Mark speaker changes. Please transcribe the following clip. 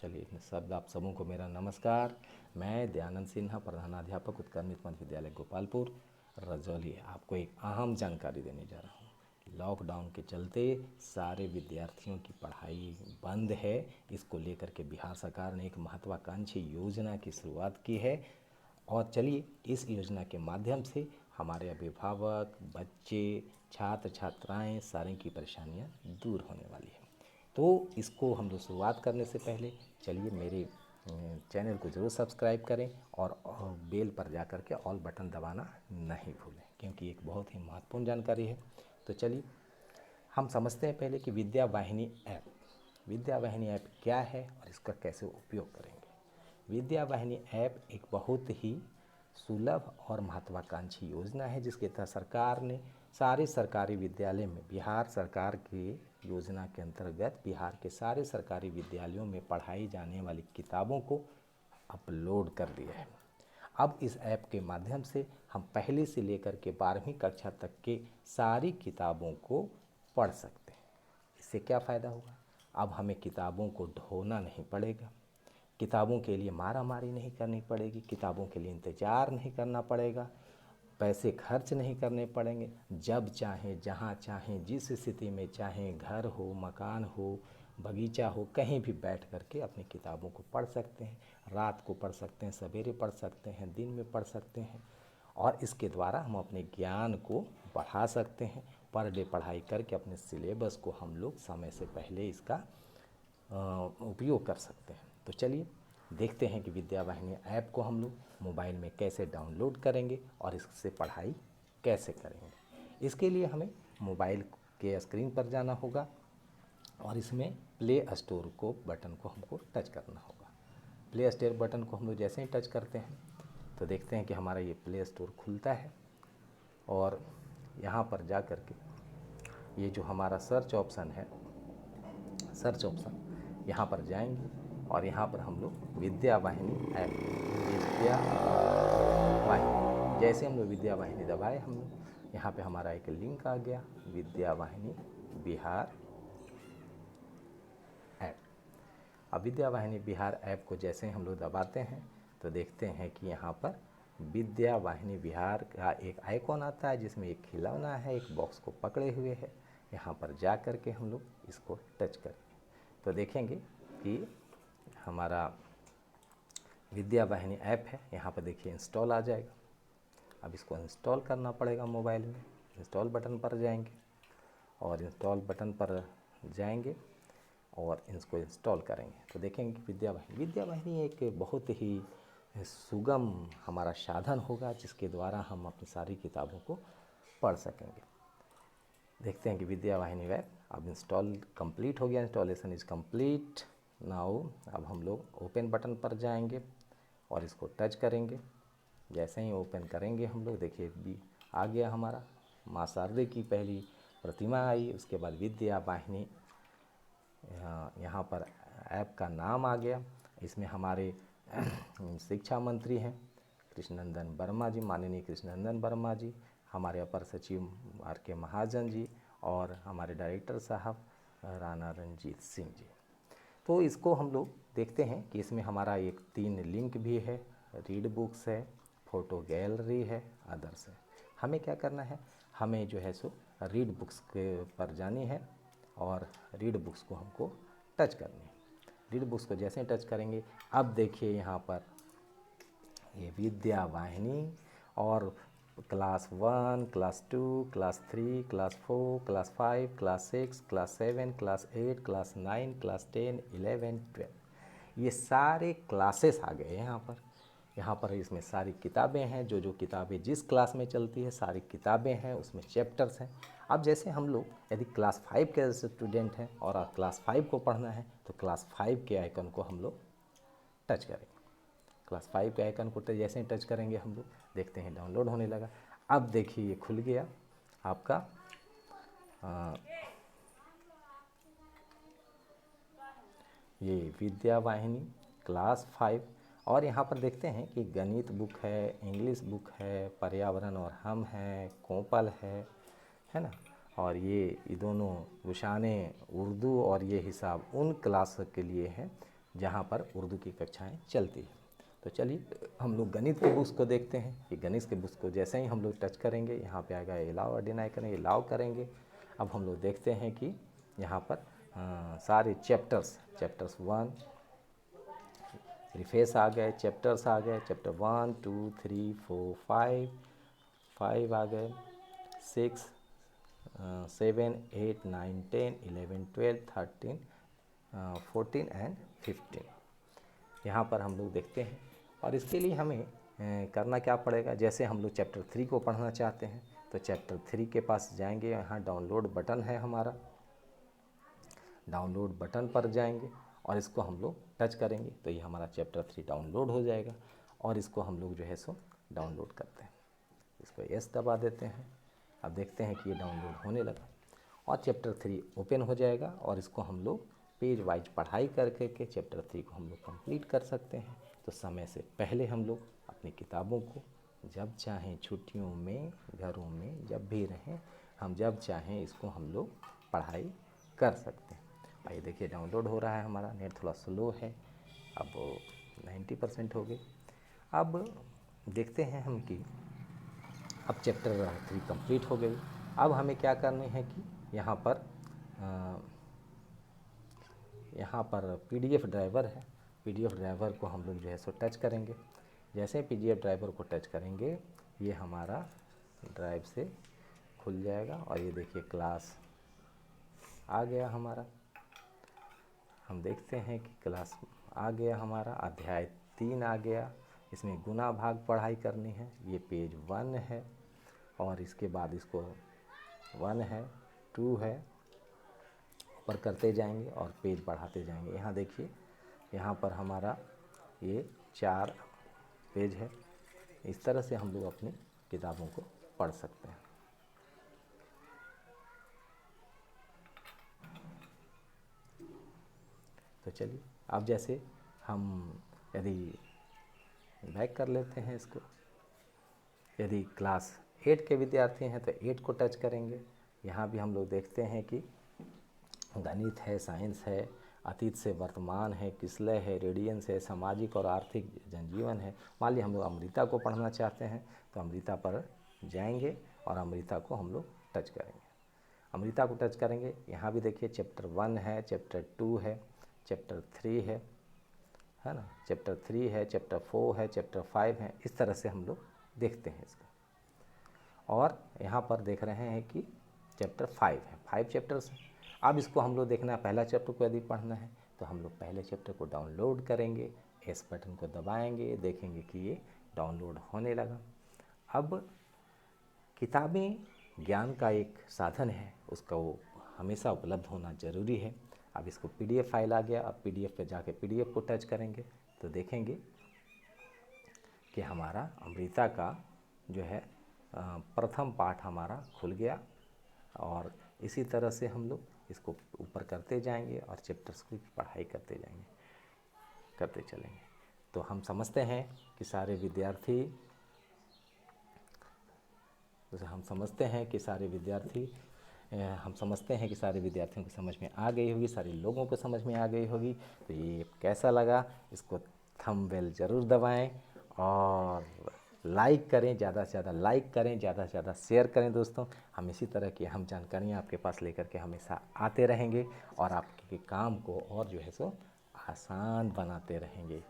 Speaker 1: चलिए सब आप सबों को मेरा नमस्कार। मैं दयानंद सिन्हा, प्रधानाध्यापक उत्कर्मित मध्य विद्यालय गोपालपुर रजौली, आपको एक अहम जानकारी देने जा रहा हूँ। लॉकडाउन के चलते सारे विद्यार्थियों की पढ़ाई बंद है। इसको लेकर के बिहार सरकार ने एक महत्वाकांक्षी योजना की शुरुआत की है और चलिए इस योजना के माध्यम से हमारे अभिभावक, बच्चे, छात्र छात्राएँ सारे की परेशानियाँ दूर होने वाली है। तो इसको हम लोग शुरुआत करने से पहले चलिए मेरे चैनल को ज़रूर सब्सक्राइब करें और बेल पर जा कर के ऑल बटन दबाना नहीं भूलें, क्योंकि एक बहुत ही महत्वपूर्ण जानकारी है। तो चलिए हम समझते हैं पहले कि विद्या वाहिनी ऐप। विद्या वाहिनी ऐप क्या है और इसका कैसे उपयोग करेंगे। विद्या वाहिनी ऐप एक बहुत ही सुलभ और महत्वाकांक्षी योजना है, जिसके तहत सरकार ने सारे सरकारी विद्यालय में, बिहार सरकार की योजना के अंतर्गत बिहार के सारे सरकारी विद्यालयों में पढ़ाई जाने वाली किताबों को अपलोड कर दिया है। अब इस ऐप के माध्यम से हम पहले से लेकर के 12वीं कक्षा तक के सारी किताबों को पढ़ सकते हैं। इससे क्या फ़ायदा होगा? अब हमें किताबों को ढोना नहीं पड़ेगा, किताबों के लिए मारा मारी नहीं करनी पड़ेगी, किताबों के लिए इंतज़ार नहीं करना पड़ेगा, पैसे खर्च नहीं करने पड़ेंगे। जब चाहें, जहाँ चाहें, जिस स्थिति में चाहें, घर हो, मकान हो, बगीचा हो, कहीं भी बैठ करके अपनी किताबों को पढ़ सकते हैं। रात को पढ़ सकते हैं, सवेरे पढ़ सकते हैं, दिन में पढ़ सकते हैं और इसके द्वारा हम अपने ज्ञान को बढ़ा सकते हैं। पर डे पढ़ाई करके अपने सिलेबस को हम लोग समय से पहले इसका उपयोग कर सकते हैं। तो चलिए देखते हैं कि विद्या वाहिनी ऐप को हम लोग मोबाइल में कैसे डाउनलोड करेंगे और इससे पढ़ाई कैसे करेंगे। इसके लिए हमें मोबाइल के स्क्रीन पर जाना होगा और इसमें प्ले स्टोर को बटन को हमको टच करना होगा। प्ले स्टोर बटन को हम लोग जैसे ही टच करते हैं तो देखते हैं कि हमारा ये प्ले स्टोर खुलता है और यहाँ पर जा कर के ये जो हमारा सर्च ऑप्शन है, सर्च ऑप्शन यहाँ पर जाएंगे और यहाँ पर हम लोग विद्या वाहिनी ऐप, विद्या वाहिनी, जैसे हम लोग विद्या वाहिनी दबाए हम लोग, यहाँ पे हमारा एक लिंक आ गया, विद्या वाहिनी बिहार ऐप। अब विद्या वाहिनी बिहार ऐप को जैसे हम लोग दबाते हैं तो देखते हैं कि यहाँ पर विद्या वाहिनी बिहार का एक आइकॉन आता है, जिसमें एक खिलौना है, एक बॉक्स को पकड़े हुए है। यहाँ पर जा कर के हम लोग इसको टच करेंगे तो देखेंगे कि हमारा विद्या वाहिनी ऐप है। यहाँ पर देखिए इंस्टॉल आ जाएगा। अब इसको इंस्टॉल करना पड़ेगा मोबाइल में। इंस्टॉल बटन पर जाएंगे और इंस्टॉल बटन पर जाएंगे और इसको इंस्टॉल करेंगे तो देखेंगे कि विद्या वाहिनी एक बहुत ही सुगम हमारा साधन होगा, जिसके द्वारा हम अपनी सारी किताबों को पढ़ सकेंगे। देखते हैं कि विद्या वाहिनी ऐप अब इंस्टॉल कंप्लीट हो गया, इंस्टॉलेशन इज़ कंप्लीट नाउ। अब हम लोग ओपन बटन पर जाएंगे और इसको टच करेंगे। जैसे ही ओपन करेंगे हम लोग, देखिए भी आ गया हमारा, माँ शारदे की पहली प्रतिमा आई। उसके बाद विद्या वाहिनी, यहाँ पर ऐप का नाम आ गया। इसमें हमारे शिक्षा मंत्री हैं कृष्णनंदन वर्मा जी, माननीय कृष्णनंदन वर्मा जी, हमारे अपर सचिव R.K. महाजन जी और हमारे डायरेक्टर साहब राणा रंजीत सिंह जी। तो इसको हम लोग देखते हैं कि इसमें हमारा एक 3 लिंक भी है, रीड बुक्स है, फ़ोटो गैलरी है, अदर्स है। हमें क्या करना है, हमें जो है सो रीड बुक्स के पर जानी है और रीड बुक्स को हमको टच करनी है। रीड बुक्स को जैसे टच करेंगे, अब देखिए यहाँ पर ये विद्या वाहिनी और class 1, class 2, class 3, class 4, class 5, class 6, class 7, class 8, class 9, class 10, 11, 12, ये सारे क्लासेस आ गए यहाँ पर। यहाँ पर इसमें सारी किताबें हैं, जो किताबें जिस क्लास में चलती है सारी किताबें हैं, उसमें चैप्टर्स हैं। अब जैसे हम लोग यदि क्लास 5 के स्टूडेंट हैं और क्लास 5 को पढ़ना है तो क्लास 5 के आइकन को हम लोग टच करेंगे। क्लास 5 के आइकन को जैसे ही टच करेंगे हम लोग, देखते हैं डाउनलोड होने लगा। अब देखिए ये खुल गया आपका ये विद्या वाहिनी क्लास 5 और यहाँ पर देखते हैं कि गणित बुक है, इंग्लिश बुक है, पर्यावरण और हम हैं, कोपल है ना, और ये दोनों गुशाने उर्दू और ये हिसाब उन क्लास के लिए हैं जहाँ पर उर्दू की कक्षाएं चलती हैं। तो चलिए हम लोग गणित के बुक्स को देखते हैं कि गणित के बुक्स को जैसे ही हम लोग टच करेंगे यहाँ पे आएगा एलाव और डिनाई करेंगे, एलाव करेंगे। अब हम लोग देखते हैं कि यहाँ पर सारे चैप्टर्स 1 रिफेस आ गए, चैप्टर्स आ गए, चैप्टर 1 2 3 4 5 आ गए, 6 7 8 9 10 11 12 13 14 एंड 15 यहाँ पर हम लोग देखते हैं। और इसके लिए हमें करना क्या पड़ेगा, जैसे हम लोग चैप्टर 3 को पढ़ना चाहते हैं तो चैप्टर 3 के पास जाएंगे, यहाँ डाउनलोड बटन है हमारा, डाउनलोड बटन पर जाएंगे और इसको हम लोग टच करेंगे तो ये हमारा चैप्टर 3 डाउनलोड हो जाएगा। और इसको हम लोग जो है सो डाउनलोड करते हैं, इसको यस दबा देते हैं। अब देखते हैं कि ये डाउनलोड होने लगा और चैप्टर 3 ओपन हो जाएगा और इसको हम लोग पेज वाइज पढ़ाई करके के चैप्टर 3 को हम लोग कंप्लीट कर सकते हैं। तो समय से पहले हम लोग अपनी किताबों को जब चाहें, छुट्टियों में, घरों में जब भी रहें, हम जब चाहें इसको हम लोग पढ़ाई कर सकते हैं। आइए देखिए डाउनलोड हो रहा है, हमारा नेट थोड़ा स्लो है, अब 90% हो गए। अब देखते हैं हम कि अब चैप्टर 3 कंप्लीट हो गई। अब हमें क्या करनी है कि यहाँ पर पीडीएफ ड्राइवर है, पीडीएफ ड्राइवर को हम लोग जो है सो टच करेंगे। जैसे पीडीएफ ड्राइवर को टच करेंगे ये हमारा ड्राइव से खुल जाएगा और ये देखिए क्लास आ गया हमारा। हम देखते हैं कि क्लास आ गया हमारा, अध्याय 3 आ गया, इसमें गुना भाग पढ़ाई करनी है, ये पेज 1 है और इसके बाद इसको 1 है 2 है, ऊपर करते जाएंगे और पेज बढ़ाते जाएंगे। यहाँ देखिए यहाँ पर हमारा ये 4 पेज है। इस तरह से हम लोग अपनी किताबों को पढ़ सकते हैं। तो चलिए अब जैसे हम यदि बैक कर लेते हैं इसको, यदि क्लास 8 के विद्यार्थी हैं तो 8 को टच करेंगे। यहाँ भी हम लोग देखते हैं कि गणित है, साइंस है, अतीत से वर्तमान है, किसलय है, रेडियंस है, सामाजिक और आर्थिक जनजीवन है। मान लीजिए हम लोग अमृता को पढ़ना चाहते हैं तो अमृता पर जाएंगे और अमृता को हम लोग टच करेंगे। अमृता को टच करेंगे, यहाँ भी देखिए चैप्टर 1 है, चैप्टर 2 है, चैप्टर 3 है ना, चैप्टर 3 है, चैप्टर 4 है, चैप्टर 5 है। इस तरह से हम लोग देखते हैं इसको। और यहाँ पर देख रहे हैं कि चैप्टर 5 है, 5 चैप्टर्स हैं। अब इसको हम लोग देखना है, पहला चैप्टर को यदि पढ़ना है तो हम लोग पहले चैप्टर को डाउनलोड करेंगे, एस बटन को दबाएंगे, देखेंगे कि ये डाउनलोड होने लगा। अब किताबें ज्ञान का एक साधन है, उसका वो हमेशा उपलब्ध होना ज़रूरी है। अब इसको पीडीएफ फाइल आ गया, अब पीडीएफ पे जाके पीडीएफ को टच करेंगे तो देखेंगे कि हमारा अमृता का जो है प्रथम पाठ हमारा खुल गया। और इसी तरह से हम लोग इसको ऊपर करते जाएंगे और चैप्टर्स की पढ़ाई करते चलेंगे। तो हम समझते हैं कि सारे विद्यार्थी हम समझते हैं कि सारे विद्यार्थियों को समझ में आ गई होगी, सारे लोगों को समझ में आ गई होगी। तो ये कैसा लगा, इसको थंबनेल ज़रूर दबाएं और लाइक करें, ज़्यादा से ज़्यादा लाइक करें, ज़्यादा से ज़्यादा शेयर करें। दोस्तों हम इसी तरह की अहम जानकारियाँ आपके पास लेकर के हमेशा आते रहेंगे और आपके काम को और जो है सो आसान बनाते रहेंगे।